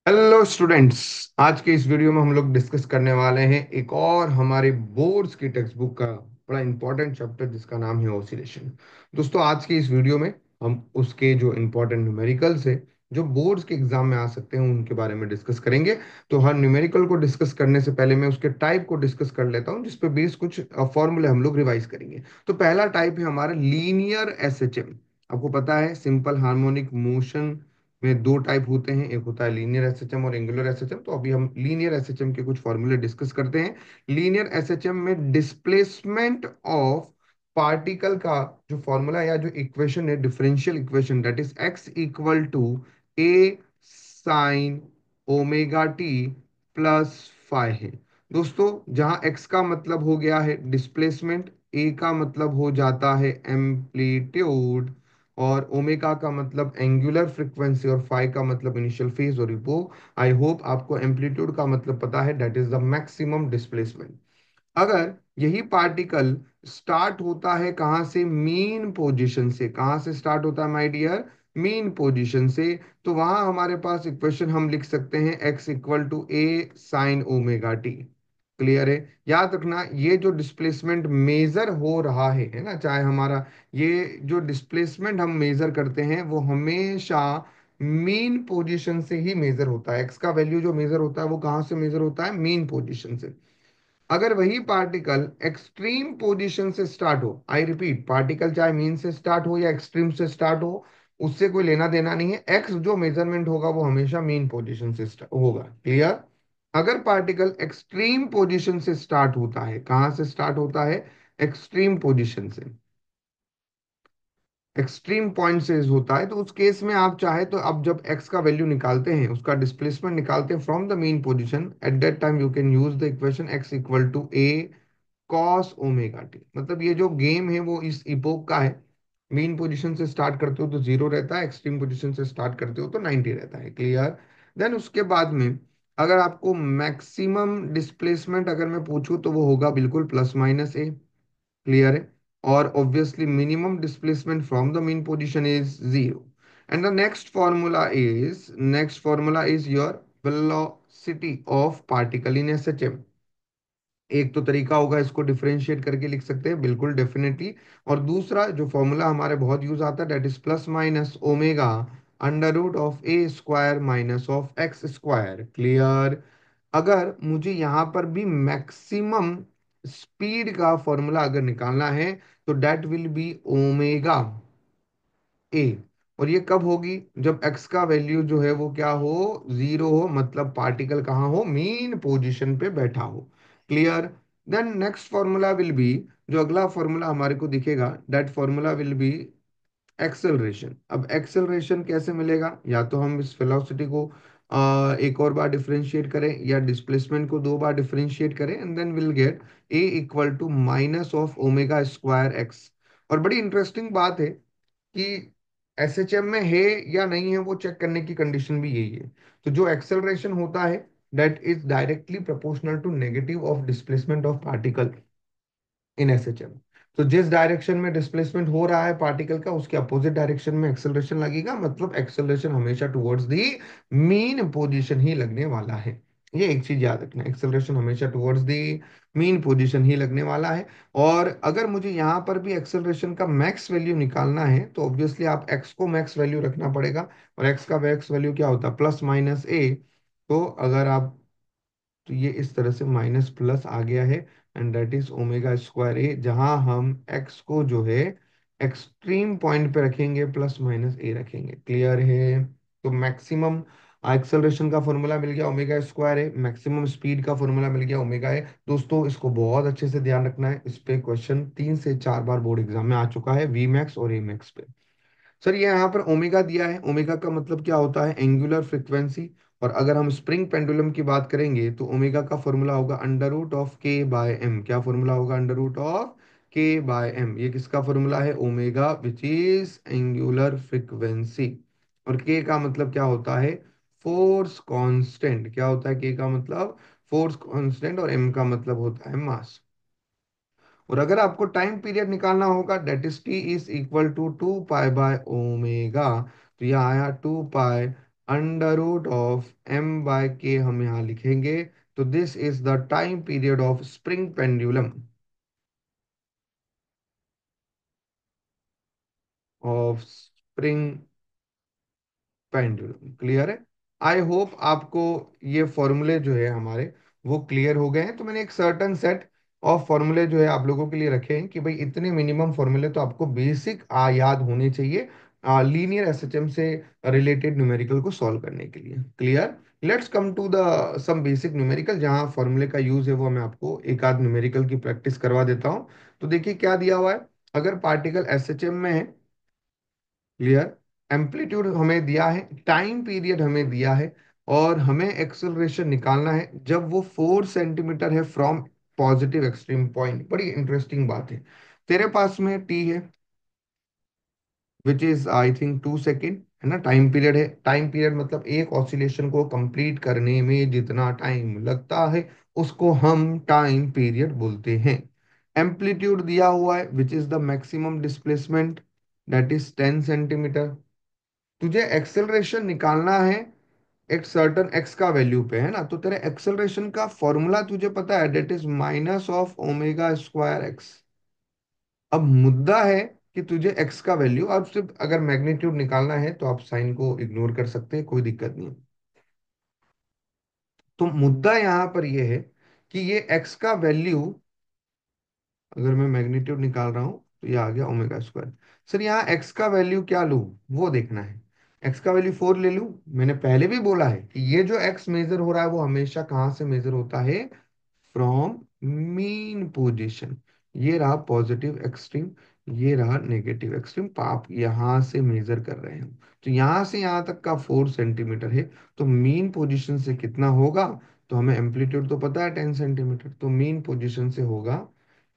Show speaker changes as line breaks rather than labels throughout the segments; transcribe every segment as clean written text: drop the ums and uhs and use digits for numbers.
Hello students. आज के इस वीडियो में हम लोग डिस्कस करने वाले हैं एक और हमारे बोर्ड्स की टेक्स्ट बुक का बड़ा इंपॉर्टेंट चैप्टर जिसका नाम है ऑसिलेशन। दोस्तों, आज के इस वीडियो में हम उसके जो इंपॉर्टेंट न्यूमेरिकल्स है जो बोर्ड्स के एग्जाम में आ सकते हैं उनके बारे में डिस्कस करेंगे। तो हर न्यूमेरिकल को डिस्कस करने से पहले मैं उसके टाइप को डिस्कस कर लेता हूँ, जिसपे बेस कुछ फॉर्मूले हम लोग रिवाइज करेंगे। तो पहला टाइप है हमारा लीनियर एसएचएम। आपको पता है सिंपल हार्मोनिक मोशन में दो टाइप होते हैं, एक होता है लीनियर एसएचएम और एंगुलर एसएचएम। तो अभी हम लीनियर एसएचएम के कुछ फॉर्मूले डिस्कस करते हैं। लीनियर एसएचएम में डिस्प्लेसमेंट ऑफ पार्टिकल का जो फॉर्मूला या जो इक्वेशन है, differential equation, that is x equal to a sine omega t plus five है। दोस्तों, जहां एक्स का मतलब हो गया है डिस्प्लेसमेंट, ए का मतलब हो जाता है एम्पलीट्यूड, और ओमेगा का मतलब एंगुलर फ्रीक्वेंसी, और फाई का मतलब इनिशियल फेज और रिपो। आई होप आपको एम्पलीट्यूड का मतलब पता है, that is the maximum displacement. अगर यही पार्टिकल स्टार्ट होता है कहाँ से, मीन पोजीशन से। कहाँ से स्टार्ट होता है माय डियर? मीन पोजीशन से। तो वहां हमारे पास इक्वेशन हम लिख सकते हैं x equal to a sine omega t. Clear है? याद रखना, ये जो डिस्प्लेसमेंट मेजर हो रहा है ना, चाहे हमारा ये जो डिस्प्लेसमेंट हम मेजर करते हैं वो हमेशा मीन पोजीशन से ही मेजर होता है। एक्स का वैल्यू जो मेजर होता है वो कहाँ से मेजर होता है? मीन पोजीशन से। अगर वही पार्टिकल एक्सट्रीम पोजीशन से स्टार्ट हो, आई रिपीट, पार्टिकल चाहे मीन से स्टार्ट हो या एक्सट्रीम से स्टार्ट हो, उससे कोई लेना देना नहीं है। एक्स जो मेजरमेंट होगा वो हमेशा मीन पोजीशन से होगा। क्लियर? अगर पार्टिकल एक्सट्रीम पोजीशन से स्टार्ट होता है, कहां से स्टार्ट होता है? एक्सट्रीम पोजीशन से, एक्सट्रीम पॉइंट से होता है, तो उस केस में आप चाहे तो अब जब x का वैल्यू निकालते हैं, उसका डिस्प्लेसमेंट निकालते हैं from the mean position, at that time you can use the equation x equal to a cos omega t. मतलब ये जो गेम है वो इस इपोक का है। मीन पोजीशन से स्टार्ट करते हो तो जीरो रहता है, एक्सट्रीम पोजीशन से स्टार्ट करते हो तो 90 रहता है। क्लियर? देन उसके बाद में अगर आपको मैक्सिमम डिस्प्लेसमेंट अगर मैं पूछूं तो वो होगा बिल्कुल प्लस माइनस ए। क्लियर है? और obviously minimum displacement from the mean position is zero. And the next formula is your velocity of particle in SHM. एक तो तरीका होगा, इसको डिफरेंशिएट करके लिख सकते हैं, बिल्कुल डेफिनेटली। और दूसरा जो फॉर्मूला हमारे बहुत यूज आता है, that is plus minus omega under root of a square minus of x square. Clear? अगर मुझे यहाँ पर भी मैक्सिमम स्पीड का फॉर्मूला अगर निकालना है तो that will be omega A. और ये कब होगी? जब एक्स का वैल्यू जो है वो क्या हो? जीरो हो, मतलब पार्टिकल कहाँ हो? मीन पोजीशन पे बैठा हो। Clear? Then next formula will be, जो अगला फॉर्मूला हमारे को दिखेगा, that formula will be acceleration. अब एक्सेलरेशन कैसे मिलेगा? या तो हम इस वेलोसिटी को एक और बार डिफरेंशिएट करें, या डिस्प्लेसमेंट को दो बार डिफरेंशिएट करें, and then will get a equal to minus of omega square x. और बड़ी इंटरेस्टिंग बात है कि एसएचएम में है या नहीं है वो चेक करने की कंडीशन भी यही है। तो जो एक्सेलरेशन होता है that is directly proportional to negative of displacement of particle in SHM. तो जिस डायरेक्शन में डिस्प्लेसमेंट हो रहा है पार्टिकल का, उसके अपोजिट डायरेक्शन में एक्सेलरेशन लगेगा, मतलब एक्सेलरेशन हमेशा टुवर्ड्स दी मीन पोजीशन ही लगने वाला है। ये एक चीज याद रखना, एक्सेलरेशन हमेशा टुवर्ड्स दी मीन पोजीशन ही लगने वाला है। और अगर मुझे यहाँ पर भी एक्सेलरेशन का मैक्स वैल्यू निकालना है तो ऑब्वियसली आप एक्स को मैक्स वैल्यू रखना पड़ेगा। और एक्स का मैक्स वैल्यू क्या होता है? प्लस माइनस ए। तो अगर आप, तो ये इस तरह से माइनस प्लस आ गया है, and that is omega square A, जहां हम एक्स को जो है एक्सट्रीम पॉइंट पे रखेंगे, प्लस माइनस ए रखेंगे। क्लियर है? तो मैक्सिमम एक्सेलरेशन का फॉर्मूला मिल गया ओमेगा स्क्वायर है, मैक्सिमम स्पीड का फॉर्मूला मिल गया ओमेगा है। दोस्तों, इसको बहुत अच्छे से ध्यान रखना है, इस पे क्वेश्चन 3 से 4 बार बोर्ड एग्जाम में आ चुका है, वी मैक्स और ए मैक्स पे। सर, ये यहाँ पर ओमेगा दिया है, ओमेगा का मतलब क्या होता है? Angular frequency. और अगर हम स्प्रिंग पेंडुलम की बात करेंगे तो ओमेगा का फॉर्मूला होगा under root of K bye M. क्या फॉर्मूला होगा? Under root of K bye M. ये किसका फॉर्मूला है? Omega, which is angular frequency. और के का मतलब क्या होता है? Force constant. क्या होता है के का मतलब? Force constant. और एम का मतलब होता है मास। और अगर आपको टाइम पीरियड निकालना होगा, that is T is equal to 2 pi by omega. तो यह आया 2 pi under root of m/k हम यहाँ लिखेंगे। तो this is the time period of spring pendulum, of spring pendulum. Clear है? आई होप आपको ये फॉर्मूले जो है हमारे वो क्लियर हो गए हैं। तो मैंने एक सर्टन सेट ऑफ फॉर्मूले जो है आप लोगों के लिए रखे हैं कि भाई इतने मिनिमम फॉर्मूले तो आपको बेसिक याद होने चाहिए लीनियर एसएचएम से रिलेटेड न्यूमेरिकल को सॉल्व करने के लिए। Clear? Let's come to the some basic numerical जहां फॉर्मूले का यूज है, वो मैं आपको एक आध न्यूमेरिकल की प्रैक्टिस करवा देता हूं। तो देखिए क्या दिया हुआ है। अगर पार्टिकल एसएचएम में है, क्लियर, एम्पलीट्यूड हमें दिया है, टाइम पीरियड हमें दिया है, और हमें एक्सेलरेशन निकालना है जब वो 4 सेंटीमीटर है फ्रॉम पॉजिटिव एक्सट्रीम पॉइंट। बड़ी इंटरेस्टिंग बात है। तेरे पास में टी है which is I think 2 second, है ना? टाइम पीरियड है। टाइम पीरियड मतलब एक ऑसिलेशन को कंप्लीट करने में जितना टाइम लगता है उसको हम टाइम पीरियड बोलते हैं। एम्पलीट्यूड दिया हुआ है which is the maximum displacement, that is 10 centimetre. तुझे एक्सेलरेशन निकालना है एक सर्टन एक्स का वैल्यू पे, है ना? तो तेरे एक्सेलरेशन का फॉर्मूला तुझे पता है, that is minus of omega square x. अब मुद्दा है कि तुझे एक्स का वैल्यू, अब सिर्फ अगर मैग्नीट्यूड निकालना है तो आप साइन को इग्नोर कर सकते हैं, कोई दिक्कत नहीं है। तो मुद्दा यहाँ पर यह है कि ये एक्स का वैल्यू, अगर मैं मैग्नीट्यूड निकाल रहा हूं तो ये आ गया ओमेगा स्क्वायर। सर यहाँ एक्स का वैल्यू क्या लूं, वो देखना है। एक्स का वैल्यू 4 ले लूं? मैंने पहले भी बोला है कि ये जो एक्स मेजर हो रहा है वो हमेशा कहाँ से मेजर होता है? From mean position. ये रहा पॉजिटिव एक्सट्रीम, ये रहा नेगेटिव एक्सट्रीम। आप यहां से मेजर कर रहे हो, तो यहां से यहां तक का 4 सेंटीमीटर है। तो मीन पोजीशन से कितना होगा? तो हमें एम्पलीट्यूड तो पता है 10 सेंटीमीटर, तो मीन पोजीशन से होगा,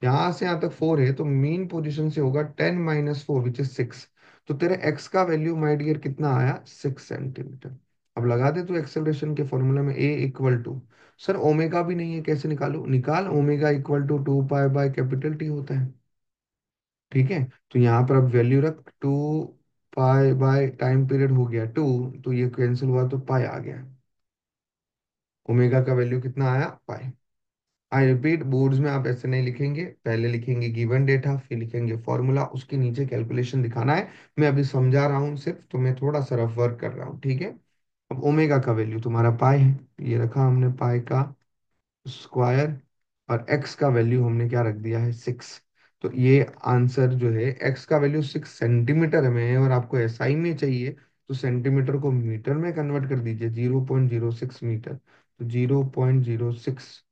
यहां से यहां तक 4 है तो मीन पोजीशन से होगा 10 - 4 विच इज 6। तो तेरे एक्स का वैल्यू माय डियर कितना आया? 6 सेंटीमीटर। अब लगा दे तू एक्सेलरेशन के फॉर्मूला में a equal to, sir omega भी नहीं है, कैसे निकालू? निकाल, omega equal to 2 pi by capital T होता है। ठीक है, तो यहाँ पर अब वैल्यू रख, 2 पाई बाय टाइम पीरियड हो गया 2, तो ये कैंसिल हुआ तो पाई आ गया। ओमेगा का वैल्यू कितना आया? पाई। आई रिपीट, बोर्ड्स में आप ऐसे नहीं लिखेंगे, पहले लिखेंगे गिवन डेटा, फिर लिखेंगे फॉर्मूला, उसके नीचे कैलकुलेशन दिखाना है। मैं अभी समझा रहा हूँ सिर्फ, तो मैं थोड़ा सा रफ वर्क कर रहा हूँ, ठीक है? अब ओमेगा का वैल्यू तुम्हारा पाई है, ये रखा हमने पाई का स्क्वायर, और x का वैल्यू हमने क्या रख दिया है? 6। तो ये आंसर जो है, x का वैल्यू 6 सेंटीमीटर में है और आपको एसआई में चाहिए, तो सेंटीमीटर को मीटर में कन्वर्ट कर दीजिए, 0.06 मीटर। तो 0.06।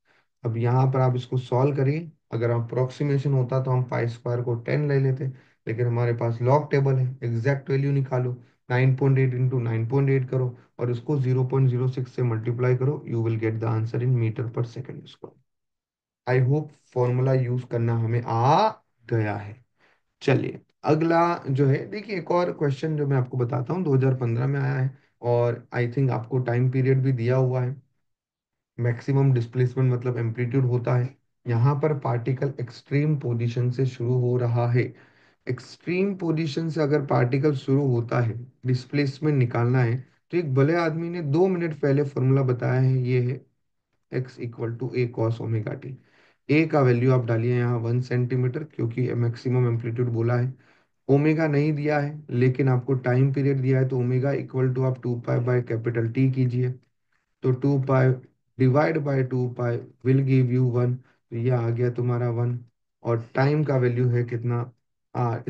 अब यहाँ पर आप इसको सॉल्व करिए। अगर अप्रोक्सीमेशन होता तो हम पाई स्क्वायर को 10 ले लेते, लेकिन हमारे पास लॉग टेबल है, एग्जैक्ट वैल्यू निकालो। 9.8 इंटू 9.8 करो और उसको 0.06 से मल्टीप्लाई करो, you will get the answer in meter per second square. I hope formula use करना हमें आ गया है। चलिए अगला जो है, देखिए एक और क्वेश्चन जो मैं आपको बताता हूँ, 2015 में आया है, और आई थिंक आपको टाइम पीरियड भी दिया हुआ है। मैक्सिमम डिस्प्लेसमेंट मतलब एम्पलीट्यूड होता है। यहाँ पर पार्टिकल एक्सट्रीम पोजीशन से शुरू हो रहा है। एक्सट्रीम पोजीशन से अगर पार्टिकल शुरू होता है, डिस्प्लेसमेंट निकालना है, तो एक भले आदमी ने 2 मिनट पहले फॉर्मूला बताया है, ये है x equal to A cos omega T. A का वैल्यू आप डालिए यहाँ 1 सेंटीमीटर, क्योंकि मैक्सिमम एम्पलीट्यूड बोला है। ओमेगा नहीं दिया है लेकिन आपको टाइम पीरियड दिया है, तो ओमेगा इक्वल टू आप 2 पाई बाय कैपिटल टी कीजिए। तो 2 pi divide by 2 pi will give you 1, तो ये आ गया तुम्हारा 1। और टाइम का वैल्यू है कितना?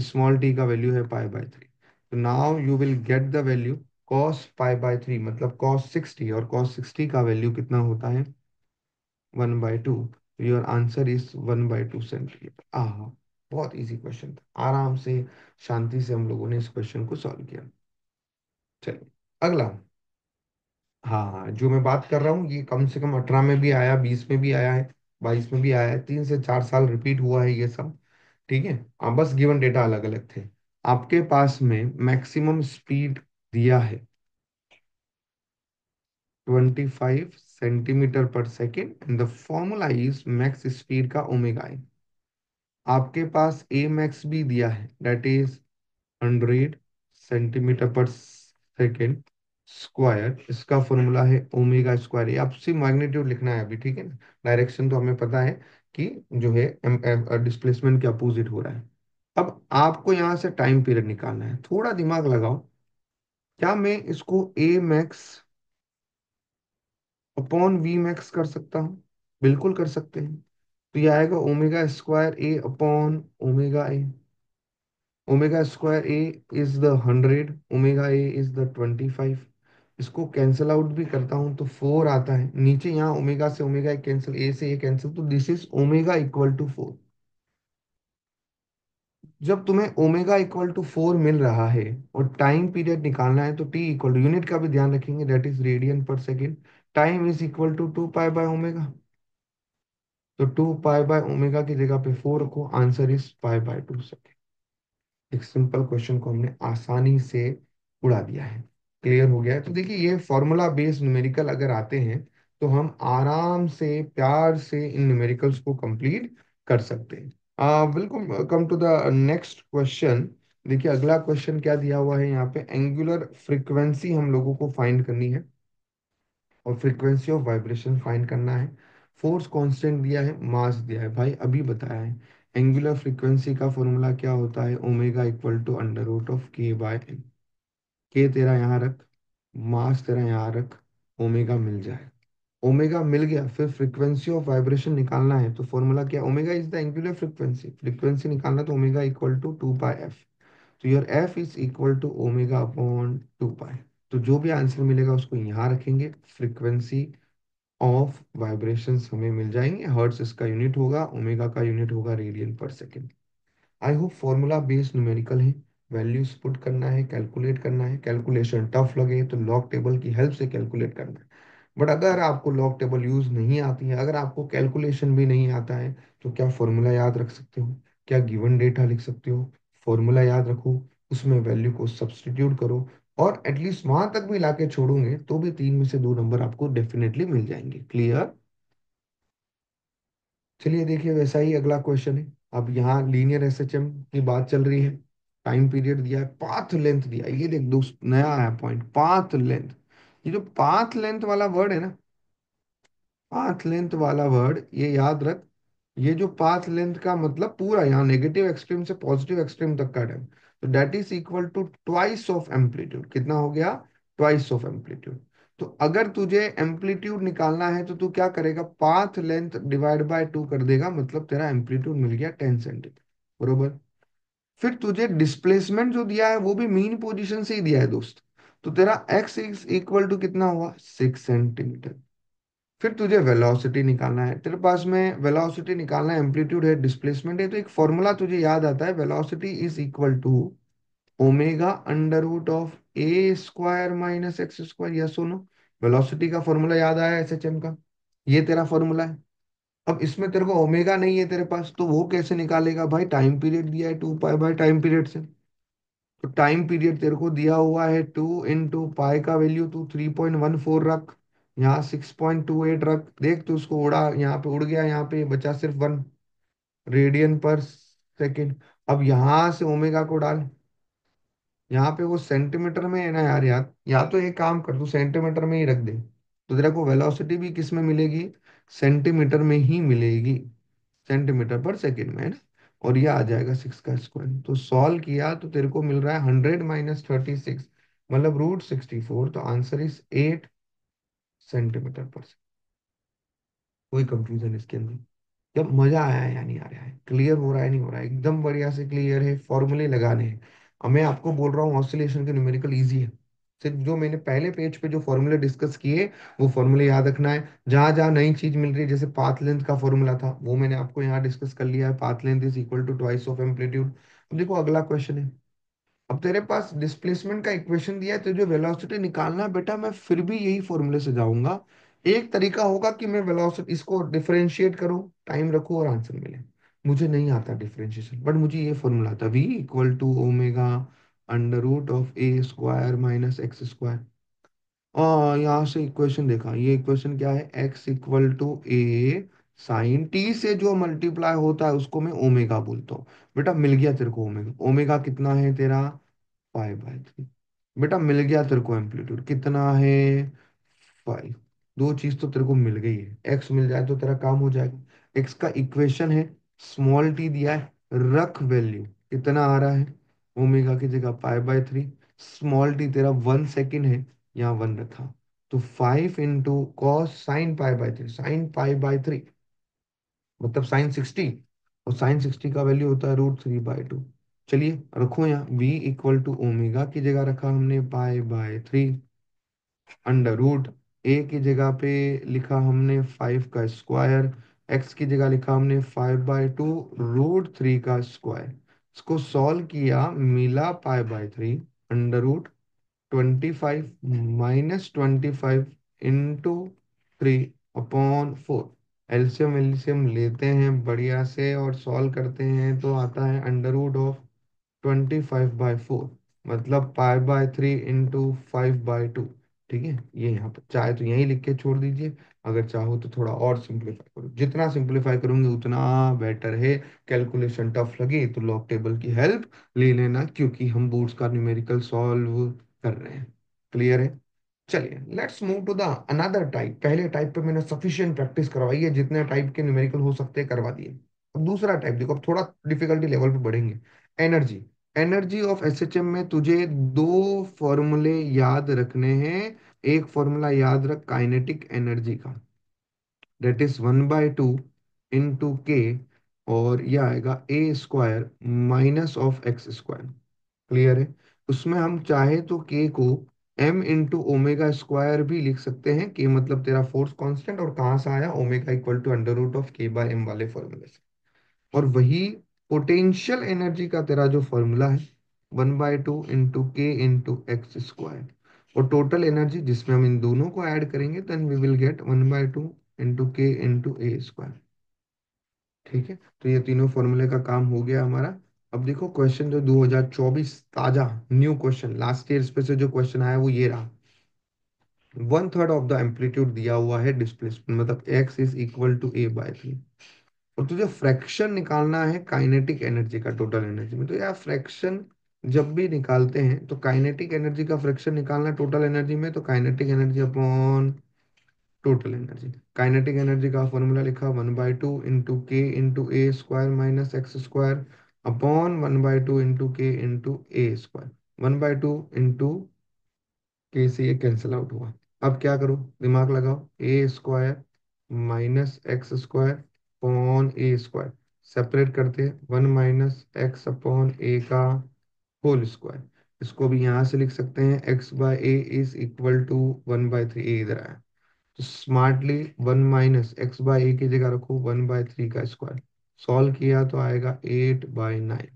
स्मॉल टी का वैल्यू है पाई/3। तो now you will get the value cos पाई/3 मतलब cos 60, और cos 60 का वैल्यू कितना होता है? 1/2। Your answer is 1/2 centimetre. बहुत इजी क्वेश्चन था, आराम से शांति से हम लोगों ने इस क्वेश्चन को सॉल्व किया। चलिए अगला। हाँ, जो मैं बात कर रहा हूँ ये कम से कम 18 में भी आया, 20 में भी आया है, 22 में भी आया है, 3 से 4 साल रिपीट हुआ है ये सब। ठीक है, बस गिवन डेटा अलग अलग थे। आपके पास में मैक्सिमम स्पीड दिया है 25 सेंटीमीटर पर second, and the formula is max speed का ओमेगा है। आपके पास ए मैक्स भी दिया है, दैट इज 100 सेंटीमीटर पर सेकेंड, स्क्वायर, इसका फॉर्मूला है ओमेगा स्क्वायर। ये आपसे मैग्नीट्यूड लिखना है अभी, ठीक है ना। डायरेक्शन तो हमें पता है कि जो है डिस्प्लेसमेंट के अपोजिट हो रहा है। अब आपको यहाँ से टाइम पीरियड निकालना है, थोड़ा दिमाग लगाओ। क्या मैं इसको ए मैक्स अपॉन वी मैक्स कर सकता हूँ? बिल्कुल कर सकते हैं। तो ये आएगा omega square A upon omega A. Omega square A is the 100, omega A is the 25। इसको कैंसिल आउट भी करता हूं तो 4 आता है नीचे, यहाँ ओमेगा से ओमेगा कैंसिल, ए से ए कैंसिल, तो this is omega equal to 4। जब तुम्हें ओमेगा इक्वल टू 4 मिल रहा है और टाइम पीरियड निकालना है, तो टी इक्वल टू, यूनिट का भी ध्यान रखेंगे, that is radian per second. Time is equal to 2 pi by omega. तो 2 पाई बाय ओमेगा की जगह पे 4 रखो, आंसर इज पाई बाय 2। एक सिंपल क्वेश्चन को हमने आसानी से उड़ा दिया है। क्लियर हो गया है? तो देखिए, ये फॉर्मूला बेस्ड न्यूमेरिकल अगर आते हैं तो हम आराम से प्यार से इन न्यूमेरिकल्स को कंप्लीट कर सकते हैं। बिल्कुल। Come to the next question. देखिए, अगला क्वेश्चन क्या दिया हुआ है यहाँ पे, एंगुलर फ्रीक्वेंसी हम लोगों को फाइंड करनी है और फ्रीक्वेंसी ऑफ वाइब्रेशन फाइंड करना है। फोर्स कांस्टेंट दिया है, मास दिया है, भाई अभी बताया है। एंगुलर फ्रीक्वेंसी का फॉर्मूला क्या होता है, omega equal to under root of K by N. के तेरा यहाँ रख, मास तेरा यहाँ रख, ओमेगा मिल जाए। ओमेगा मिल गया, फिर फ्रीक्वेंसी ऑफ वाइब्रेशन निकालना है, तो फॉर्मूला क्या, omega is the angular frequency, frequency निकालना तो omega equal to 2 pi F. तो your F is equal to omega upon 2 pi. तो जो भी आंसर मिलेगा उसको यहाँ रखेंगे। फ्रीक्वेंसी ऑफ वाइब्रेशंस हमें मिल जाएंगे, हर्ट्स इसका यूनिट होगा, ओमेगा का यूनिट होगा रेडियन पर सेकेंड। आई होप फॉर्मूला बेस्ड न्यूमेरिकल है, वैल्यूज पुट करना है, कैलकुलेट करना है, कैलकुलेशन टफ लगे तो लॉग टेबल की हेल्प से कैलकुलेट करना है। बट अगर आपको लॉग टेबल यूज नहीं आती है, अगर आपको कैलकुलेशन भी नहीं आता है, तो क्या फॉर्मूला याद रख सकते हो, क्या गिवन डेटा लिख सकते हो? फॉर्मूला याद रखो, उसमें वैल्यू को सब्स्टिट्यूट करो, और एटलीस्ट वहां तक भी लाके छोड़ोगे तो भी 3 में से 2 नंबर आपको डेफिनेटली मिल जाएंगे। क्लियर? चलिए देखिए, वैसा ही अगला क्वेश्चन है। अब यहाँ लीनियर एसएचएम की बात चल रही है। टाइम पीरियड दिया है, पाथ लेंथ दिया है, ये देख दोस्त, नया आया पॉइंट, पाथ लेंथ। ये जो पाथ लेंथ वाला वर्ड है ना, पाथ लेंथ वाला वर्ड ये याद रख। ये जो पाथ लेंथ का मतलब पूरा यहाँ नेगेटिव एक्सट्रीम से पॉजिटिव एक्सट्रीम तक का टाइम, तो that is equal to twice of amplitude. कितना हो गया? Twice of amplitude. तो अगर तुझे एम्पलीट्यूड निकालना है तो तू क्या करेगा, पाथ लेंथ डिवाइड बाय 2 कर देगा, मतलब तेरा एम्पलीट्यूड मिल गया 10 सेंटीमीटर। बरोबर। फिर तुझे डिस्प्लेसमेंट जो दिया है वो भी मीन पोजीशन से ही दिया है दोस्त। तो तेरा एक्स इज इक्वल टू कितना हुआ, 6 सेंटीमीटर। फिर तुझे वेलोसिटी निकालना है, तेरे पास में वेलोसिटी निकालना है, एम्पलीट्यूड है, डिस्प्लेसमेंट है, तो एक फॉर्मूला तुझे याद आता है, velocity is equal to omega under root of a square minus x square. या सुनो, वेलोसिटी का फॉर्मूला याद आया एसएचएम का, ये तेरा फॉर्मूला है। अब इसमें तेरे को ओमेगा नहीं है तेरे पास, तो वो कैसे निकालेगा भाई, टाइम पीरियड दिया है 2 पाई बाय टाइम पीरियड से। तो टाइम पीरियड तेरे को दिया हुआ है 2 इंटू पाई का वैल्यू तू 3.14 रख, यहाँ 6.28 रख, देख तू उसको उड़ा, यहाँ पे उड़ गया, यहाँ पे बचा सिर्फ 1 रेडियन पर सेकेंड। अब यहाँ से ओमेगा को डाल, यहाँ पे वो सेंटीमीटर में है ना यार, या तो एक काम कर, तू सेंटीमीटर में ही रख दे, तो तेरे को वेलोसिटी भी किस में मिलेगी, सेंटीमीटर में ही मिलेगी, सेंटीमीटर पर सेकेंड में, है ना। और ये आ जाएगा 6 का स्क्वायर। तो सॉल्व किया तो तेरे को मिल रहा है 100 - 36, मतलब √64। तो आंसर इज 8 सेंटीमीटर पर। कोई कंफ्यूजन इसके अंदर? जब मजा आया है या नहीं आ रहा है, क्लियर हो रहा है नहीं हो रहा है, एकदम बढ़िया से क्लियर है, फॉर्मूले लगाने हैं। अब मैं आपको बोल रहा हूँ ऑसिलेशन के न्यूमेरिकल इजी है। सिर्फ जो मैंने पहले पेज पे जो फॉर्मूले डिस्कस किए, वो फॉर्मूले याद रखना है। जहां जहां नई चीज मिल रही है, जैसे पाथ लेंथ का फॉर्मूला था वो मैंने आपको यहाँ डिस्कस कर लिया है, path length is equal to twice of amplitude. अब देखो अगला क्वेश्चन है। अब तेरे पास डिस्प्लेसमेंट का इक्वेशन दिया है, तो जो वेलोसिटी निकालना है बेटा, मैं फिर भी यही फॉर्मूले से जाऊंगा। एक तरीका होगा कि मैं वेलोसिटी इसको डिफरेंशिएट करूं, टाइम रखूं और आंसर मिले। मुझे नहीं आता डिफरेंशिएशन, बट मुझे ये फॉर्मूला आता, v equal to omega under root of a square minus x square. यहाँ से इक्वेशन देखा, ये इक्वेशन क्या है, x equal to a sine t से जो मल्टीप्लाई होता है उसको मैं ओमेगा बोलता हूँ। बेटा मिल गया तेरे को ओमेगा, ओमेगा कितना है तेरा, 5/3। बेटा मिल गया तेरे को एम्पलीट्यूड कितना है, 5। दो चीज तो तेरे को मिल गई है, एक्स मिल जाए तो तेरा काम हो जाएगा। एक्स का इक्वेशन है, स्मॉल टी दिया है, रख वैल्यू कितना आ रहा है, ओमेगा की जगह पाई/3। स्मॉल टी तेरा 1 सेकेंड है, यहाँ 1 रखा, तो 5 × cos sin π/3, sin π/3 मतलब sin 60, और sin 60 का वैल्यू होता है √3/2। चलिए रखो यहाँ v इक्वल टू ओमेगा की जगह रखा हमने π/3, अंडर रूट ए की जगह पे लिखा हमने 5 का स्क्वायर, एक्स की जगह लिखा हमने 5/2 √3 का स्क्वायर। इसको सॉल्व किया, मिला π/3 under root 25 -25 into 3/4। LCM LCM लेते हैं बढ़िया से और सॉल्व करते हैं तो आता है √25/4, मतलब π/3 इंटू 5/2। ठीक है, ये यहाँ पर चाहे तो यहीं लिख के छोड़ दीजिए, अगर चाहो तो थोड़ा और सिंपलीफाई करो, जितना सिंपलीफाई करोगे उतना बेटर है। कैलकुलेशन टफ लगे तो लॉग टेबल की हेल्प ले लेना, क्योंकि हम बोर्ड्स का न्यूमेरिकल सॉल्व कर रहे हैं। क्लियर है? चलिए let's move to the another type. पहले टाइप पे मैंने सफिशिएंट प्रैक्टिस करवाई है, जितने टाइप के न्यूमेरिकल हो सकते हैं करवा दिए। अब दूसरा टाइप देखो, अब थोड़ा डिफिकल्टी लेवल पे बढ़ेंगे। एनर्जी। एनर्जी ऑफ एसएचएम में तुझे दो फॉर्मूले याद रखने हैं। एक फॉर्मूला याद रख काइनेटिक एनर्जी का, दैट इज 1/2 × के, और यह आएगा a² -(x²). क्लियर है? उसमें हम चाहे तो के को m × ओमेगा स्क्वायर भी लिख सकते हैं, के मतलब तेरा फोर्स कांस्टेंट, और कहाँ से आया, ओमेगा इक्वल टू √k/m वाले फॉर्मूले से। और वही पोटेंशियल एनर्जी का तेरा जो फॉर्मूला है, 1/2 × k × x²। और टोटल एनर्जी जिसमें हम इन दोनों को ऐड करेंगे, then we will get 1/2 × k × a²। ठीक है, तो ये तीनों फॉर्मूले का काम हो गया हमारा। अब देखो क्वेश्चन जो 2024 ताजा न्यू क्वेश्चन, लास्ट ईयर पे से जो क्वेश्चन आया वो ये रहा। 1/3 ऑफ द एम्पलीट्यूड दिया हुआ है डिस्प्लेसमेंट, मतलब x is equal to a/3, और तुझे फ्रैक्शन निकालना है काइनेटिक एनर्जी का टोटल एनर्जी में। तो यार फ्रैक्शन जब भी निकालते हैं तो काइनेटिक एनर्जी का फ्रैक्शन निकालना टोटल एनर्जी में, तो kinetic energy upon total energy. Kinetic energy का फॉर्मूला लिखा 1/2 × k × a² - x² upon 1/2 × k × a²। 1/2 से ये कैंसिल आउट हुआ। अब क्या करो, दिमाग लगाओ, a² -x² upon a², separate करते हैं 1 - x अपॉन a का होल स्क्वायर। इसको भी यहाँ से लिख सकते हैं, x/a is equal to 1/3, a इधर आया तो स्मार्टली 1 - x/a की जगह रखो 1/3 का स्क्वायर। सॉल्व किया तो आएगा 8/9।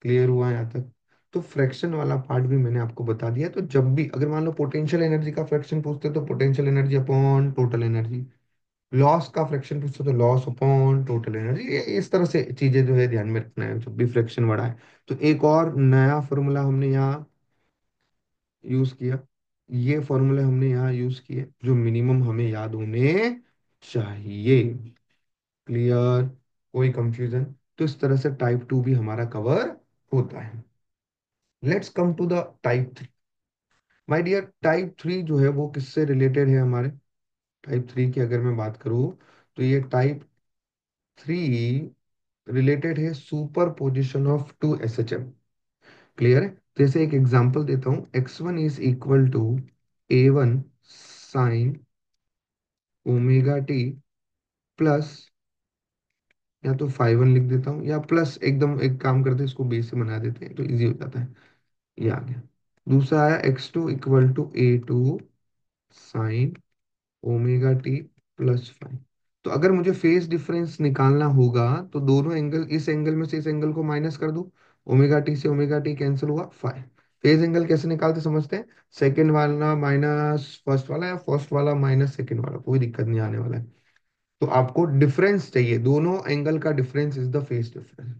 क्लियर हुआ यहाँ तक? तो फ्रैक्शन वाला पार्ट भी मैंने आपको बता दिया। तो जब भी अगर मान लो पोटेंशियल एनर्जी का फ्रैक्शन पूछते तो potential energy upon total energy, loss का फ्रैक्शन पूछते तो लॉस अपॉन टोटल एनर्जी, ये इस तरह से चीजें जो है ध्यान में रखना है जब भी फ्रैक्शन बढ़ा है। तो एक और नया फॉर्मूला हमने यहाँ यूज किया, ये फॉर्मूले हमने यहाँ यूज किए जो मिनिमम हमें याद होने चाहिए। क्लियर? कोई कंफ्यूजन? तो इस तरह से टाइप 2 भी हमारा कवर होता है। Let's come to the type 3। My dear, type 3 जो है वो किससे रिलेटेड है हमारे? टाइप 3 की अगर मैं बात करूँ तो ये टाइप 3 रिलेटेड है superposition of two S H M. Clear है? जैसे एक एग्जांपल देता हूँ, x1 is equal to a1 sine omega t plus, या तो 5 1 लिख देता हूँ, या प्लस, एकदम एक काम करते हैं इसको बेस से बना देते हैं तो इजी हो जाता है। ये आ गया। दूसरा आया x2 equal to a2 sine omega t plus 5। तो अगर मुझे फेस डिफरेंस निकालना होगा तो दोनों एंगल, इस एंगल में से इस एंगल को माइनस कर दूं, ओमेगा टी से ओमेगा टी कैंसिल हुआ 5। फेस एंगल कैसे निकालते समझते हैं, सेकंड वाला माइनस फर्स्ट वाला, या फर्स्ट वाला माइनस सेकंड वाला, कोई दिक्कत नहीं आने वाला है। तो आपको डिफरेंस चाहिए, दोनों एंगल का difference is the phase difference.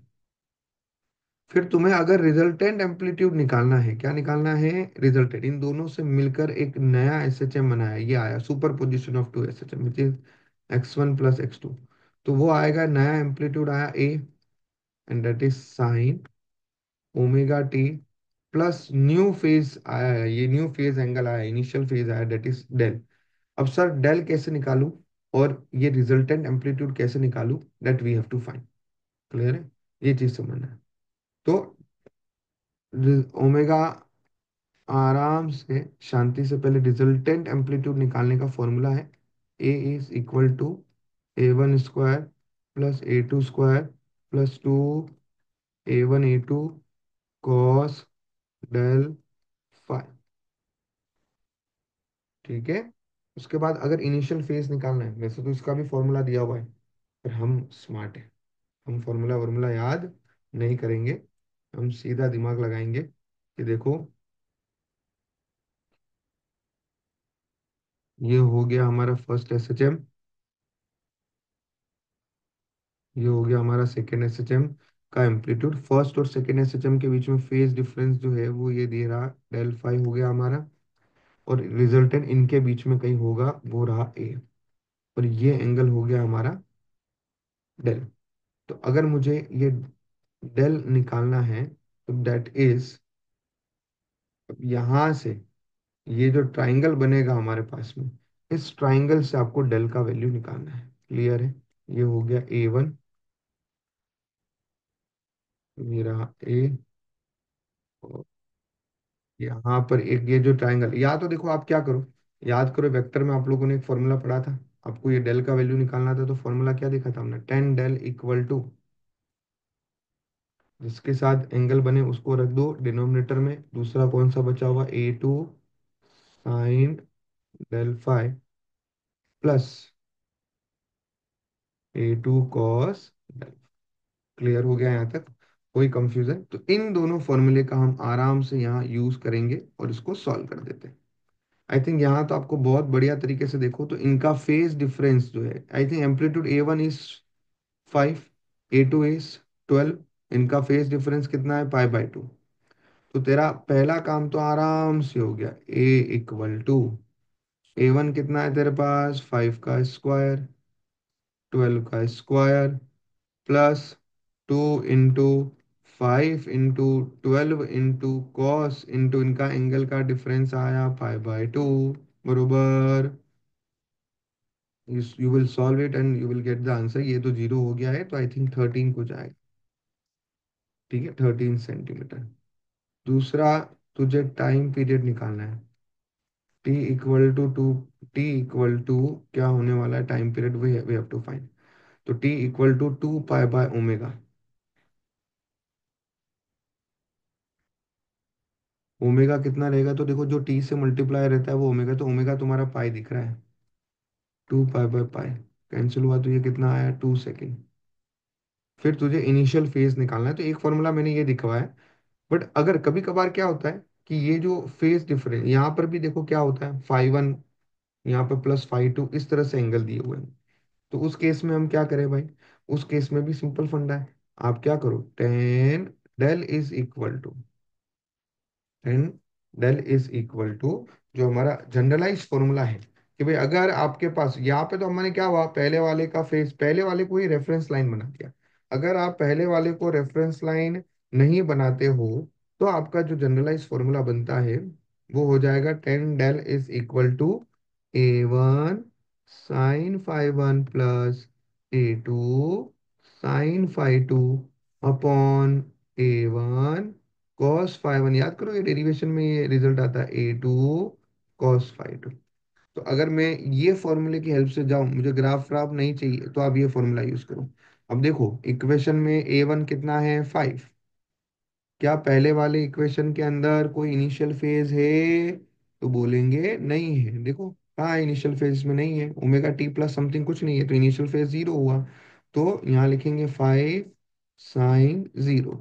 फिर तुम्हें अगर रिजल्टेंट एम्पलीट्यूड निकालना है, क्या निकालना है, रिजल्टेंट, इन दोनों से मिलकर एक नया एसएचएम बनाया, ये आया superposition of two SHM which is x1 plus x2। तो वो आएगा, नया एम्पलीट्यूड आया a, and that is sine omega t plus new phase आया है, ये न्यू फेज एंगल आया है, इनिशियल फेज आया, डेट इज डेल। अब सर डेल कैसे निकालूं और ये रिजल्टेंट एम्पलीट्यूड कैसे निकालूं, that we have to find. Clear है, ये चीज समझना है। तो ओमेगा, आराम से शांति से पहले रिजल्टेंट एम्पलीट्यूड निकालने का फॉर्मूला है, A is equal to A1 square plus A2 square plus 2 A1 A2 cos del five. ठीक है। उसके बाद अगर इनिशियल फेज निकालना है, वैसे तो इसका भी फॉर्मूला दिया हुआ है, पर हम स्मार्ट है, हम फॉर्मूला वॉर्मूला याद नहीं करेंगे, हम सीधा दिमाग लगाएंगे कि देखो, ये हो गया हमारा फर्स्ट एसएचएम, ये हो गया हमारा सेकेंड एसएचएम का एम्पलीट्यूड। फर्स्ट और सेकेंड एसएचएम के बीच में फेज डिफरेंस जो है वो ये दे रहा, डेल फाइव हो गया हमारा, और रिजल्टेंट इनके बीच में कहीं होगा, वो रहा ए, और ये एंगल हो गया हमारा डेल। तो अगर मुझे ये डेल निकालना है तो दैट इज, यहां से ये जो ट्राइंगल बनेगा हमारे पास में, इस ट्राइंगल से आपको डेल का वैल्यू निकालना है। क्लियर है, ये हो गया A1, ये रहा ए, और यहाँ पर एक ये जो ट्राइंगल, या तो देखो आप क्या करो, याद करो वेक्टर में आप लोगों ने एक फॉर्मूला पढ़ा था, आपको ये डेल का वैल्यू निकालना था, तो फॉर्मूला क्या देखा था हमने, टेन डेल इक्वल टू, जिसके साथ एंगल बने उसको रख दो डिनोमिनेटर में, दूसरा कौन सा बचा हुआ, A2 sine del five plus A2 cos del. Clear हो गया यहाँ तक, कोई कंफ्यूजन? तो इन दोनों फॉर्मूले का हम आराम से यहाँ यूज करेंगे और इसको सॉल्व कर देते हैं। आई थिंक यहाँ तो आपको बहुत बढ़िया तरीके से देखो, तो इनका फेज डिफरेंस जो है, I think amplitude A1 is 5, A2 is 12, इनका फेज डिफरेंस कितना है, पाई/2। तो तेरा पहला काम तो आराम से हो गया, A=A1 कितना है तेरे पास, 5 का स्क्वायर, 12 का square plus 2 into 5 into 12 into cos into इनका एंगल का डिफरेंस आया पाई/2, बरोबर। You will solve it and you will get the answer. ये तो जीरो हो गया है, तो आई थिंक 13 को जाएगा। ठीक है, 13 सेंटीमीटर। दूसरा, तुझे टाइम पीरियड निकालना है, T=2, T= क्या होने वाला है, time period we have to find. तो T=2 पाई/ओमेगा। ओमेगा कितना रहेगा, तो देखो जो टी से मल्टीप्लाई रहता है वो ओमेगा, तो ओमेगा तुम्हारा पाई दिख रहा है, 2 पाई/पाई कैंसिल हुआ, तो ये कितना आया, 2 सेकेंड। फिर तुझे इनिशियल फेज निकालना है, तो एक फॉर्मूला मैंने ये दिखवाया है। बट अगर कभी कभार क्या होता है कि ये जो फेज डिफरेंस यहाँ पर भी देखो क्या होता है, फाई 1 यहाँ पर प्लस फाई 2, इस तरह से एंगल दिए हुए हैं। तो उस केस में हम क्या करें भाई, उस केस में भी सिंपल फंडा है, आप क्या करो, tan del is equal to, and del is equal to, जो हमारा जनरलाइज फॉर्मूला है कि भाई अगर आपके पास यहाँ पे, तो हमने क्या हुआ, पहले वाले का फेज, पहले वाले को ही रेफरेंस लाइन बना दिया। अगर आप पहले वाले को रेफरेंस लाइन नहीं बनाते हो, तो आपका जो जनरलाइज फॉर्मूला बनता है वो हो जाएगा, tan del is equal to A1 sin φ1 plus A2 sin φ2 upon A1 cos φ1। याद करो ये डेरिवेशन में ये रिजल्ट आता है, A2 cos φ2। तो अगर मैं ये फॉर्मूले की हेल्प से जाऊं, मुझे ग्राफ व्राफ नहीं चाहिए, तो आप ये फॉर्मूला यूज करो। अब देखो इक्वेशन में A1 कितना है, 5, क्या पहले वाले इक्वेशन के अंदर कोई इनिशियल फेज है, तो बोलेंगे नहीं है। देखो हाँ, इनिशियल फेज में नहीं है, ओमेगा टी प्लस समथिंग कुछ नहीं है, तो इनिशियल फेज जीरो हुआ। तो यहाँ लिखेंगे 5 sin 0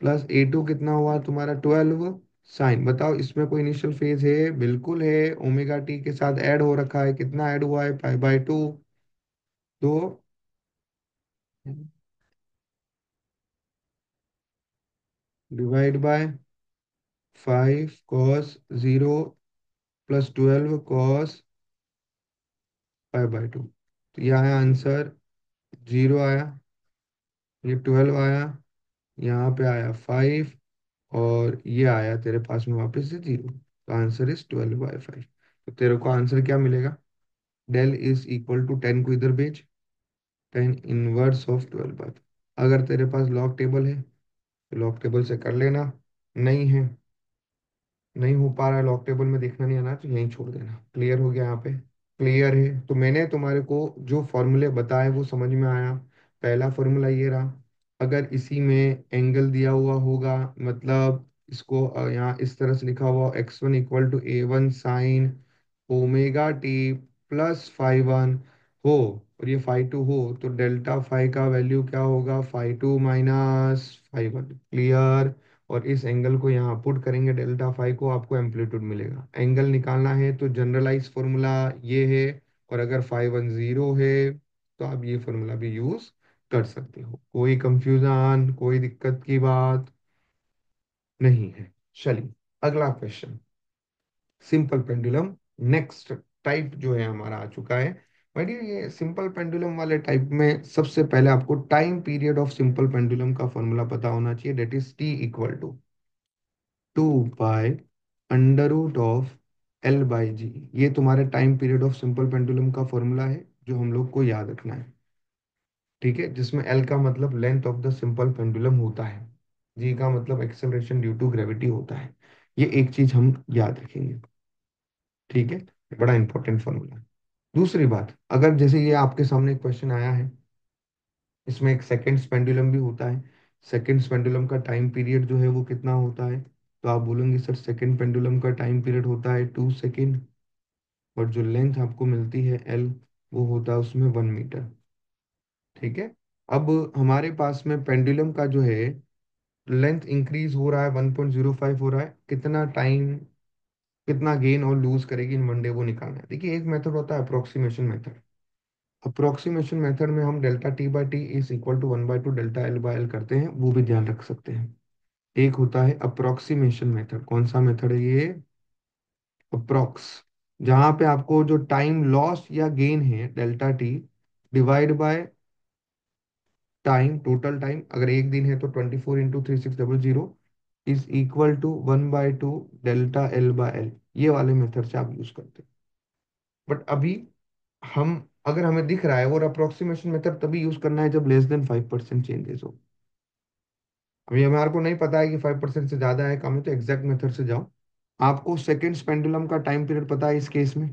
प्लस A2 कितना हुआ तुम्हारा, 12 साइन। बताओ इसमें कोई इनिशियल फेज है, बिल्कुल है, ओमेगा टी के साथ ऐड हो रखा है, कितना ऐड हुआ है, पाई/2। तो divide by 5 cos 0 plus 12 cos π/2। तो ये आया आंसर, 0 आया, ये 12 आया, यहाँ पे आया 5, और ये आया तेरे पास में वापस से 0, तो आंसर इज 12/5। तो तेरे को आंसर क्या मिलेगा? डेल इज इक्वल टू 10 को इधर भेज, 10 इनवर्स ऑफ 12/5। अगर तेरे पास लॉग टेबल है तो लॉग टेबल से कर लेना, नहीं है, नहीं हो पा रहा है, लॉग टेबल में देखना नहीं आना, तो यहीं छोड़ देना। क्लियर हो गया यहाँ पे? क्लियर है? तो मैंने तुम्हारे को जो फॉर्मूले बताए वो समझ में आया। पहला फॉर्मूला ये रहा, अगर इसी में एंगल दिया हुआ होगा, मतलब इसको यहाँ इस तरह से लिखा हुआ, x1 = a1 sin ω t +φ1 हो, और ये φ2 हो, तो डेल्टा फाई का वैल्यू क्या होगा? φ2 माइनस φ1। क्लियर? और इस एंगल को यहाँ पुट करेंगे डेल्टा फाई को, आपको एम्पलीट्यूड मिलेगा। एंगल निकालना है तो जनरलाइज फॉर्मूला ये है, और अगर φ1 0 है तो आप ये फॉर्मूला भी यूज कर सकते हो। कोई कंफ्यूजन, कोई दिक्कत की बात नहीं है। चलिए अगला question, simple pendulum. Next type जो है हमारा आ चुका है। भाई ये सिंपल पेंडुलम वाले टाइप में सबसे पहले आपको time period of simple pendulum का फॉर्मूला पता होना चाहिए, डेट इज T = 2 पाई √ऑफ L/G। ये तुम्हारे time period of simple pendulum का फॉर्मूला है जो हम लोग को याद रखना है। ठीक है, जिसमें L का मतलब length of the simple pendulum होता है, G का मतलब एक्सेलरेशन ड्यू टू ग्रेविटी होता है। ये एक चीज हम याद रखेंगे। ठीक है, बड़ा इंपॉर्टेंट फॉर्मूला है। दूसरी बात, अगर जैसे ये आपके सामने एक क्वेश्चन आया है, इसमें एक सेकंड पेंडुलम भी होता है, सेकंड पेंडुलम का टाइम पीरियड जो है वो कितना होता है? तो आप बोलेंगे सर सेकंड पेंडुलम का टाइम पीरियड होता है 2 सेकेंड, और जो लेंथ आपको मिलती है L, वो होता है उसमें 1 मीटर। ठीक है, अब हमारे पास में पेंडुलम का जो है लेंथ इंक्रीज हो रहा है, 1.05 हो रहा है, कितना टाइम, कितना गेन और लूज करेगी इन 1 डे, वो निकालना है। देखिए एक मेथड होता है अप्रोक्सीमेशन मेथड। अप्रोक्सीमेशन मेथड में हम डेल्टा T/T = 1/2 डेल्टा L/L करते हैं, वो भी ध्यान रख सकते हैं। एक होता है अप्रोक्सीमेशन मेथड, कौन सा मेथड है ये? अप्रोक्स, जहां पे आपको जो टाइम लॉस या गेन है delta T divide by time, total time, अगर एक दिन है तो 24 × 3600 is equal to 1/2 delta L/L। ये वाले मेथड से आप यूज करते हैं। बट अभी हम, अगर हमें दिख रहा है, और अप्रोक्सीमेशन मेथड तभी यूज करना है जब <5% चेंजेस हो। अभी हमारे को नहीं पता है कि 5% से ज्यादा है कम है, तो एग्जैक्ट मेथड से जाओ। आपको सेकेंड पेंडुलम का टाइम पीरियड पता है इस केस में,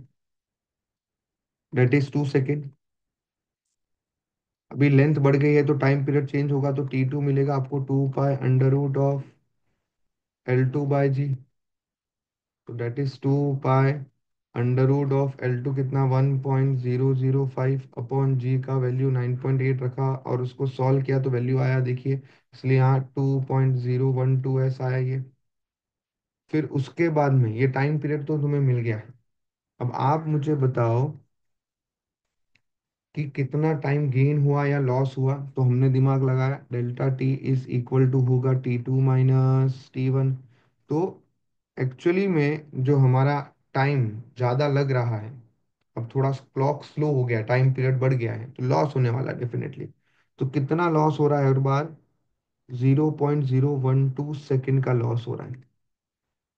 डेट इज 2 सेकेंड। अभी लेंथ बढ़ गई है तो टाइम पीरियड चेंज होगा, तो T2 मिलेगा आपको 2 पाई √ऑफ L2/G। तो date is 2 pi √of L2 कितना, 1.005 अपॉन G का वैल्यू 9.8 रखा, और उसको सॉल्व किया तो वैल्यू आया देखिए, इसलिए यहाँ 2.012 ऐसा आया ये। फिर उसके बाद में ये टाइम पीरियड तो तुम्हें मिल गया है। अब आप मुझे बताओ कि कितना टाइम गेन हुआ या लॉस हुआ, तो हमने दिमाग लगाया, delta t is equal to होगा T2 माइनस T1। तो एक्चुअली में जो हमारा टाइम ज़्यादा लग रहा है, अब थोड़ा क्लॉक स्लो हो गया, टाइम पीरियड बढ़ गया है, तो लॉस होने वाला डेफिनेटली। तो कितना लॉस हो रहा है हर बार? 0.012 सेकेंड का लॉस हो रहा है।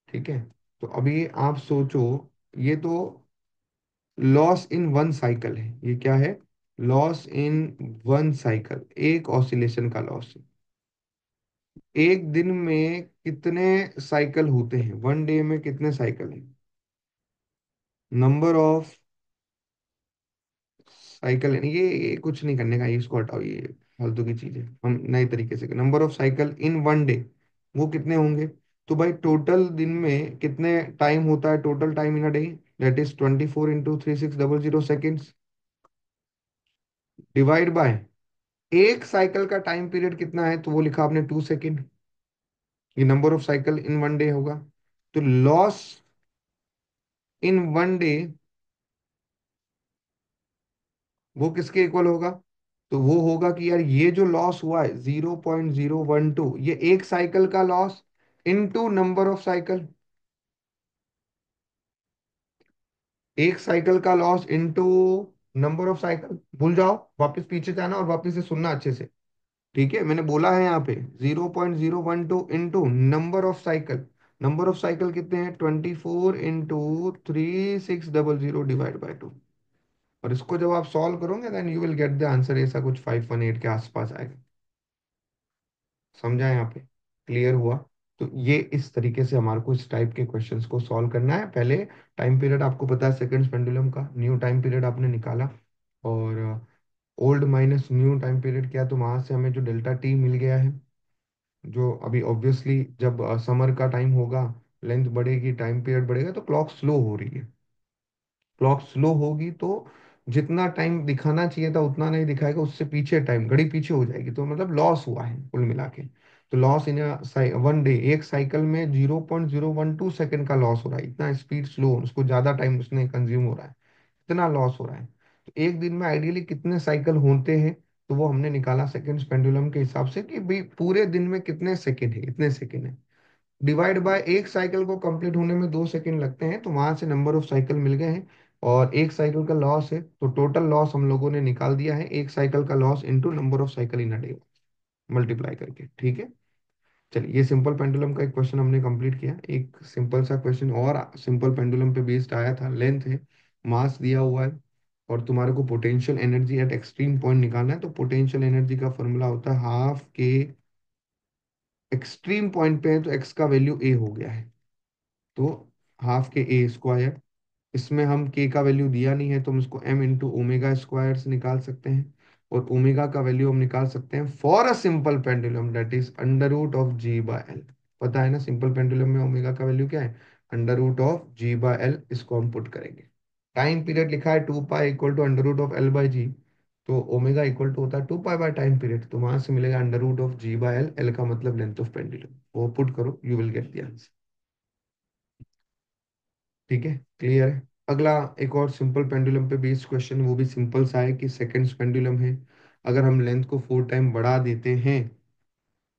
ठीक है, तो अभी आप सोचो, ये तो लॉस इन वन साइकिल है, ये क्या है? लॉस इन वन साइकिल, एक ऑसिलेशन का लॉस है। एक दिन में कितने साइकिल होते हैं, 1 डे में कितने साइकिल है? नंबर ऑफ साइकिल, ये कुछ नहीं करने का, ये इसको हटाओ, ये फालतू की चीज है। हम नए तरीके से, number of cycle in 1 day, वो कितने होंगे? तो भाई टोटल दिन में कितने टाइम होता है, total time in a day, that is 24 × 3600 seconds, divide by एक साइकिल का टाइम पीरियड कितना है, तो वो लिखा आपने 2 सेकेंड। ये number of cycle in 1 day होगा। तो लॉस इन 1 डे वो किसके इक्वल होगा? तो वो होगा कि यार ये जो लॉस हुआ है 0.012, ये एक साइकिल का loss into number of cycle, एक साइकिल का loss into number of cycle. भूल जाओ, वापस पीछे जाना और वापस से सुनना अच्छे से। ठीक है, मैंने बोला है यहाँ पे 0.012 number of cycle. Number of cycle कितने हैं? 24 × 3600 डिवाइड बाई 2। और इसको जब आप सॉल्व करोगे then you will get the answer, ऐसा कुछ 518 के आसपास आएगा। समझा यहाँ पे? क्लियर हुआ? तो ये इस तरीके से हमारे को इस टाइप के क्वेश्चंस को सॉल्व करना है। पहले टाइम पीरियड आपको पता है सेकंड्स पेंडुलम का, न्यू टाइम पीरियड आपने निकाला, और old minus new time period किया, तो वहां से हमें जो डेल्टा टी मिल गया है, जो अभी ऑब्वियसली जब समर का टाइम होगा, लेंथ बढ़ेगी, टाइम पीरियड बढ़ेगा, तो क्लॉक स्लो हो रही है। क्लॉक स्लो होगी तो जितना टाइम दिखाना चाहिए था उतना नहीं दिखाएगा, उससे पीछे टाइम, घड़ी पीछे हो जाएगी, तो मतलब लॉस हुआ है कुल मिला के। तो लॉस इन वन डे, एक साइकिल में 0.012 सेकंड का लॉस हो रहा है। इतना स्पीड स्लो, उसको ज्यादा टाइम उसने कंज्यूम हो रहा है, इतना लॉस हो रहा है। तो एक दिन में आइडियली कितने साइकिल होते हैं, तो वो हमने निकाला सेकंड्स पेंडुलम के हिसाब से कि भाई पूरे दिन में कितने सेकंड है, इतने सेकंड है, डिवाइड बाय एक साइकिल को कंप्लीट होने में 2 सेकंड लगते हैं, तो वहां से नंबर ऑफ साइकिल मिल गए हैं। और एक साइकिल का लॉस है, तो टोटल लॉस हम लोगों ने निकाल दिया है, एक साइकिल का loss into number of cycle in a day, multiply करके। ठीक है, चलिए ये सिंपल पेंडुलम का एक क्वेश्चन हमने कंप्लीट किया। एक सिंपल सा क्वेश्चन और सिंपल पेंडुलम पे बेस्ड आया था, लेंथ है, मास दिया हुआ है, और तुम्हारे को potential energy at extreme point निकालना है। तो पोटेंशियल एनर्जी का फॉर्मूला होता है हाफ के, एक्सट्रीम पॉइंट पे है तो एक्स का वैल्यू ए हो गया है, तो हाफ के ए स्क्वायर। इसमें हम के का वैल्यू दिया नहीं है, तो हम इसको एम इंटू ओमेगा स्क्वायर से निकाल सकते हैं। और ओमेगा का वैल्यू हम निकाल सकते हैं for a simple pendulum, that is under root of ji by L. पता है ना सिंपल पेंडुलम में ओमेगा का वैल्यू क्या है? Under root of ji by L. इसको हम पुट करेंगे। टाइम पीरियड लिखा है 2 pi equal to under root of L by G, तो ओमेगा इक्वल टू होता है 2 पाई बाय टाइम पीरियड, तो वहां से मिलेगा under root of ji by l, l का मतलब लेंथ ऑफ पेंडुलम, वो पुट करो, you will get the answer. ठीक है, क्लियर है? अगला एक और सिंपल पेंडुलम पे बेस्ड क्वेश्चन, वो भी सिंपल सा है कि सेकंड्स पेंडुलम है। अगर हम लेंथ को 4 टाइम बढ़ा देते हैं,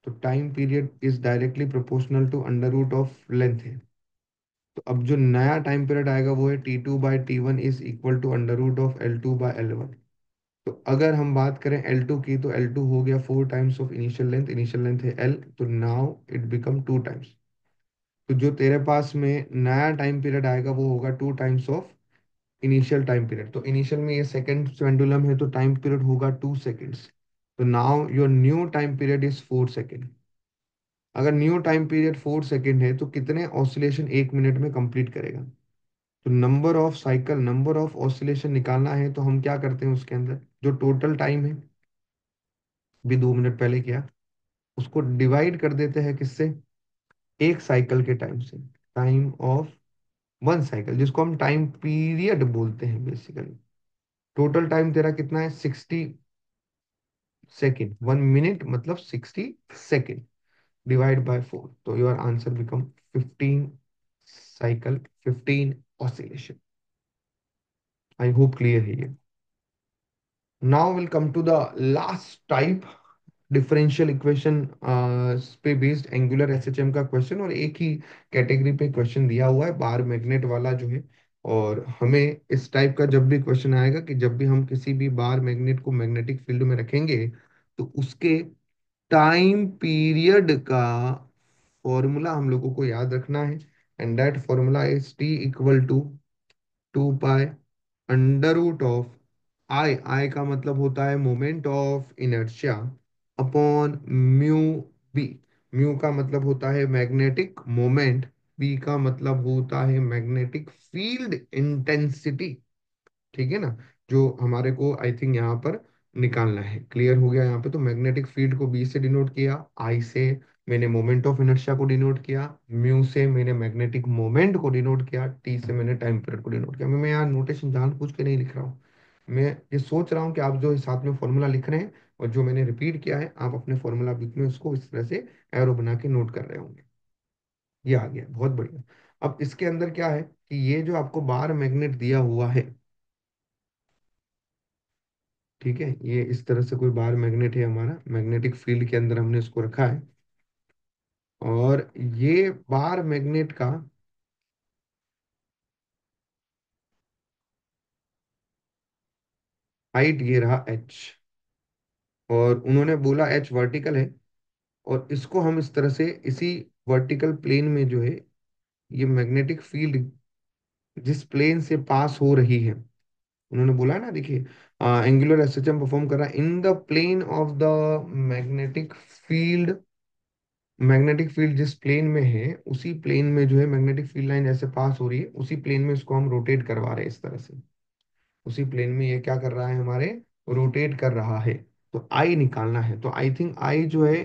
तो time period is directly proportional to under root of length है। तो अब जो नया टाइम पीरियड आएगा वो है T2/T1 is equal to under root of L2/L1। तो अगर हम बात करें L2 की, तो L2 हो गया 4 times of initial length, initial length है L, तो नाउ इट बिकम 2 टाइम्स। तो जो तेरे पास में नया टाइम पीरियड आएगा वो होगा 2 times of initial time period. तो इनिशियल में ये सेकंड पेंडुलम है, तो टाइम पीरियड होगा 2 सेकेंड्स। तो now your new time period is 4 second. अगर न्यू टाइम पीरियड 4 सेकेंड है, तो कितने ऑसिलेशन 1 मिनट में कंप्लीट करेगा? तो number of cycle, number of oscillation निकालना है, तो हम क्या करते हैं उसके अंदर, जो टोटल टाइम है, भी 2 मिनट पहले किया, उसको डिवाइड कर देते हैं किससे? एक साइकिल के टाइम से, टाइम ऑफ वन साइकिल, जिसको हम टाइम पीरियड बोलते हैं बेसिकली। टोटल टाइम तेरा कितना है? 60 सेकेंड। 1 मिनट मतलब 60 सेकेंड, डिवाइड बाय 4, तो your answer become 15 cycle, 15 oscillation. I hope clear है ये। Now will come to the last type, differential equation पे बेस्ड एंगुलर एसएचएम का क्वेश्चन, और एक ही कैटेगरी पे क्वेश्चन दिया हुआ है, बार मैग्नेट वाला जो है। और हमें इस टाइप का जब भी क्वेश्चन आएगा कि जब भी हम किसी भी बार मैग्नेट को मैग्नेटिक फील्ड में रखेंगे, तो उसके टाइम पीरियड का फॉर्मूला हम लोगों को याद रखना है। And that formula is T equal to 2 pi under root of I, I का मतलब होता है moment of inertia, upon mu B. Mu का मतलब होता है मैग्नेटिक मोमेंट, बी का मतलब होता है मैग्नेटिक फील्ड इंटेंसिटी। ठीक है ना? जो हमारे को आई थिंक यहाँ पर निकालना है। क्लियर हो गया यहाँ पे? तो मैग्नेटिक फील्ड को बी से डिनोट किया, आई से मैंने मोमेंट ऑफ इनर्शिया को डिनोट किया, म्यू से मैंने मैग्नेटिक मोमेंट को डिनोट किया, टी से मैंने टाइम पीरियड को डिनोट किया। मैं यहाँ नोटेशन जानबूझ के नहीं लिख रहा हूँ, मैं ये सोच रहा हूँ कि आप जो साथ में फॉर्मूला लिख रहे हैं और जो मैंने रिपीट किया है, आप अपने फॉर्मूला बुक में उसको इस तरह से एरो बना के नोट कर रहे होंगे। ये आ गया, बहुत बढ़िया। अब इसके अंदर क्या है कि ये जो आपको बार मैग्नेट दिया हुआ है, ठीक है, ये इस तरह से कोई बार मैग्नेट है हमारा, मैग्नेटिक फील्ड के अंदर हमने इसको रखा है। और ये बार मैग्नेट का हाइट ये रहा h, और उन्होंने बोला एच वर्टिकल है, और इसको हम इस तरह से इसी वर्टिकल प्लेन में जो है, ये मैग्नेटिक फील्ड जिस प्लेन से पास हो रही है, उन्होंने बोला है ना, देखिए, एंगुलर एसएचएम परफॉर्म कर रहा है in the plane of the magnetic field. Magnetic field जिस प्लेन में है, उसी प्लेन में जो है मैग्नेटिक फील्ड लाइन जैसे पास हो रही है, उसी प्लेन में इसको हम रोटेट करवा रहे हैं इस तरह से। उसी प्लेन में ये क्या कर रहा है हमारे, रोटेट कर रहा है। तो आई निकालना है, तो आई थिंक आई जो है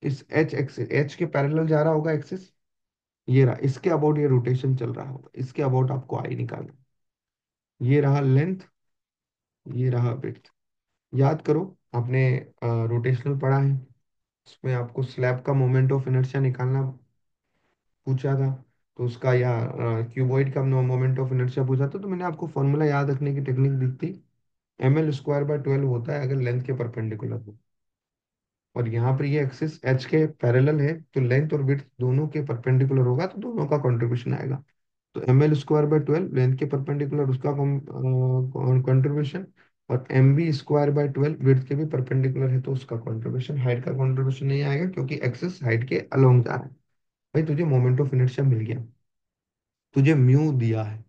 इस एच एक्सिस, एच के पैरेलल जा रहा होगा एक्सिस, ये रहा, इसके अबाउट ये रोटेशन चल रहा होगा, इसके अबाउट आपको आई निकालना है। ये रहा लेंथ, ये रहा विड्थ। याद करो, आपने रोटेशनल पढ़ा है, उसमें आपको स्लैब का मोमेंट ऑफ इनर्शिया निकालना पूछा था। तो उसका, या क्यूबॉइड का मोमेंट ऑफ इनर्शिया पूछा था, तो मैंने आपको फॉर्मूला याद रखने की टेक्निक दी थी। ml² बाय 12 होता है अगर लेंथ के परपेंडिकुलर हो, और यहाँ पर ये एक्सिस एच के पैरेलल है, तो लेंथ और विड्थ दोनों के परपेंडिकुलर होगा, तो दोनों का कंट्रीब्यूशन आएगा। तो ml² बाय 12 लेंथ के परपेंडिकुलर उसका कंट्रीब्यूशन, और mb² बाय 12 विड्थ के भी परपेंडिकुलर है तो उसका कंट्रीब्यूशन। हाइट का कंट्रीब्यूशन नहीं आएगा क्योंकि एक्सिस हाइट के अलोंग जा रहा है। भाई तुझे मोमेंट ऑफ इनर्शिया मिल गया, तुझे म्यू दिया है,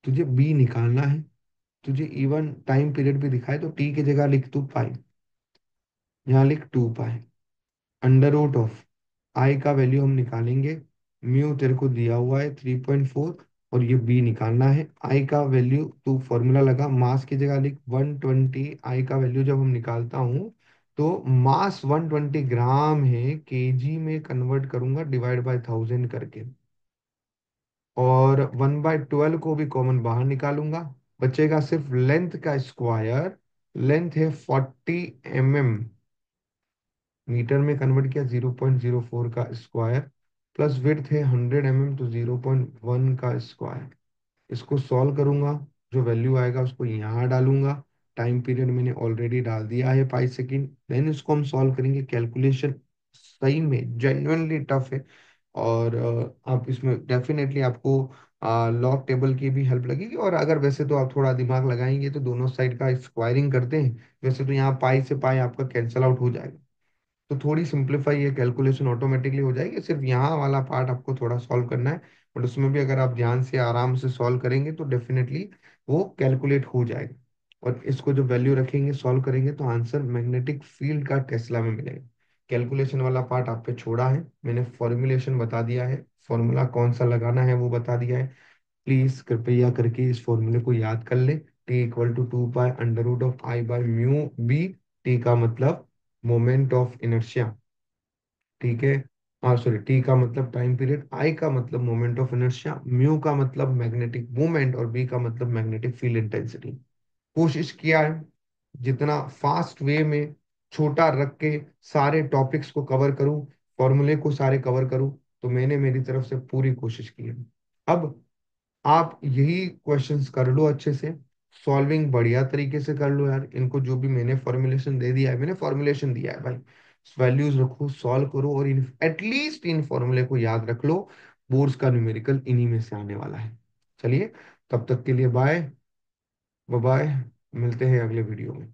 तुझे बी निकालना है, तुझे इवन टाइम पीरियड भी दिखाए, तो टी की जगह लिख तू पाई, यहाँ लिख 2 पाई अंडर रूट ऑफ आई का वैल्यू हम निकालेंगे। म्यू तेरे को दिया हुआ है 3.4, और ये बी निकालना है। आई का वैल्यू तू फॉर्मूला लगा, मास की जगह लिख 120। आई का वैल्यू जब हम निकालता हूँ, तो मास 120 ग्राम है, केजी में कन्वर्ट करूंगा डिवाइड बाय 1000 करके, और 1/12 को भी कॉमन बाहर निकालूंगा, बचेगा सिर्फ लेंथ का स्क्वायर। लेंथ है 40 mm, मीटर में कन्वर्ट किया 0.04 का स्क्वायर, प्लस विड्थ है 100 mm, तो 0.1 का स्क्वायर। इसको सॉल्व करूंगा, जो वैल्यू आएगा उसको यहाँ डालूंगा। टाइम पीरियड मैंने ऑलरेडी डाल दिया है 5 सेकेंड। देन इसको हम सॉल्व करेंगे। कैलकुलेशन सही में जेन्युइनली टफ है, और आप इसमें डेफिनेटली आपको लॉग टेबल की भी हेल्प लगेगी, और अगर वैसे तो आप थोड़ा दिमाग लगाएंगे तो दोनों साइड का स्क्वायरिंग करते हैं, वैसे तो यहाँ पाई से पाई आपका कैंसल आउट हो जाएगा, तो थोड़ी सिंप्लीफाई ये कैलकुलेशन ऑटोमेटिकली हो जाएगी। सिर्फ यहाँ वाला पार्ट आपको थोड़ा सॉल्व करना है, बट उसमें भी अगर आप ध्यान से आराम से सॉल्व करेंगे तो डेफिनेटली वो कैलकुलेट हो जाएगा। और इसको जो वैल्यू रखेंगे, सॉल्व करेंगे, तो आंसर मैग्नेटिक फील्ड का टेस्ला में मिलेगा। कैलकुलेशन वाला पार्ट आप पे छोड़ा है, मैंने फॉर्मुलेशन बता दिया है, फॉर्मूला कौन सा लगाना है वो बता दिया है। प्लीज कृपया करके इस फॉर्मूले को याद कर ले। T = 2 pi under root of I by mu B. T का मतलब मोमेंट ऑफ इनर्शिया, ठीक है। हाँ सॉरी, टी का मतलब टाइम पीरियड, आई का मतलब मोमेंट ऑफ इनर्शिया, म्यू का मतलब मैग्नेटिक मूवमेंट, और बी का मतलब मैग्नेटिक फील्ड इंटेंसिटी। कोशिश किया है जितना फास्ट वे में छोटा रख के सारे टॉपिक्स को कवर करूं, फॉर्मूले को सारे कवर करूं, तो मैंने मेरी तरफ से पूरी कोशिश की है। अब आप यही क्वेश्चंस कर लो अच्छे से, सॉल्विंग बढ़िया तरीके से कर लो यार। इनको जो भी मैंने फॉर्मुलेशन दे दिया है, मैंने फॉर्मुलेशन दिया है भाई, वैल्यूज रखो, सॉल्व करो, और इन एटलीस्ट इन फॉर्मूले को याद रख लो। बोर्ड्स का न्यूमेरिकल इन्हीं में से आने वाला है। चलिए, तब तक के लिए बाय बाय, मिलते हैं अगले वीडियो में।